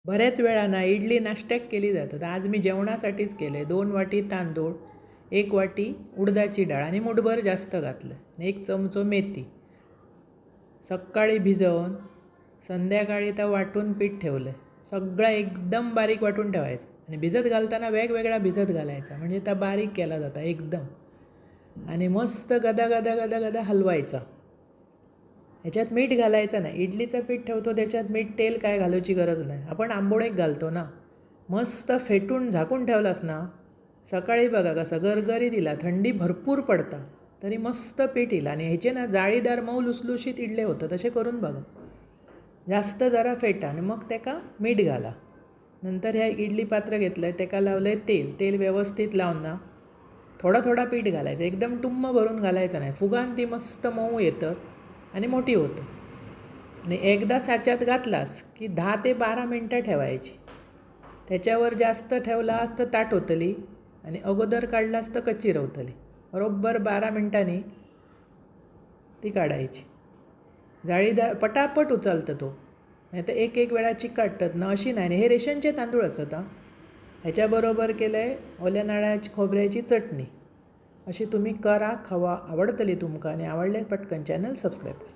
बऱ्याच वेळा इडली नाश्त्याक केली जातात. आज मी जेवणासाठीच केले. 2 वाटी तांदूळ, 1 वाटी उडदाची डाळ आणि मुठभर जास्त घातलं आणि 1 चमचो मेथी. सकाळी भिजवून संध्याकाळी तर वाटून पीठ ठेवलं. सगळं एकदम बारीक वाटून ठेवायचं आणि भिजत घालताना वेगवेगळा भिजत घालायचा म्हणजे त्या बारीक केला जाता एकदम. आणि मस्त गदा गदा गदा गदा हलवायचा. ह्याच्यात मीठ घालायचं नाही. इडलीचं पीठ ठेवतो त्याच्यात मीठ तेल काय घालायची गरज नाही. आपण आंबोळेक घालतो ना, मस्त फेटून झाकून ठेवलास ना, सकाळी बघा कसं गरगरी दिला, थंडी भरपूर पडता तरी मस्त पीठ येईल. आणि ह्याचे ना जाळीदार मऊ लुसलुशीत इडले होतं, तसे करून बघा. जास्त जरा फेटा आणि मग त्याका मीठ घाला. नंतर ह्या इडली पात्र घेतलं आहे, त्याका लावलं आहे तेल व्यवस्थित लावून ना थोडा थोडा पीठ घालायचं. एकदम टुम्म भरून घालायचं नाही. फुगान ती मस्त मऊ येतं आणि मोठी होतं. आणि एकदा साच्यात घातलास की 10 ते 12 मिनटं ठेवायची. त्याच्यावर जास्त ठेवलास तर ताट होतली आणि अगोदर काढलास तर कच्ची रवतली. बरोबर 12 मिनटांनी ती काढायची. जाळीदार पटापट उचलतं तो. नाही तर एक वेळा चिकटतात ना, अशी नाही. हे रेशनचे तांदूळ असतात. ह्याच्याबरोबर केलं आहे ओल्या नारळाची खोबऱ्याची चटणी. अशी तुम्ही करा, खावा. आवडतली तुमका आणि आवडले पटकन चॅनल सबस्क्राईब करा.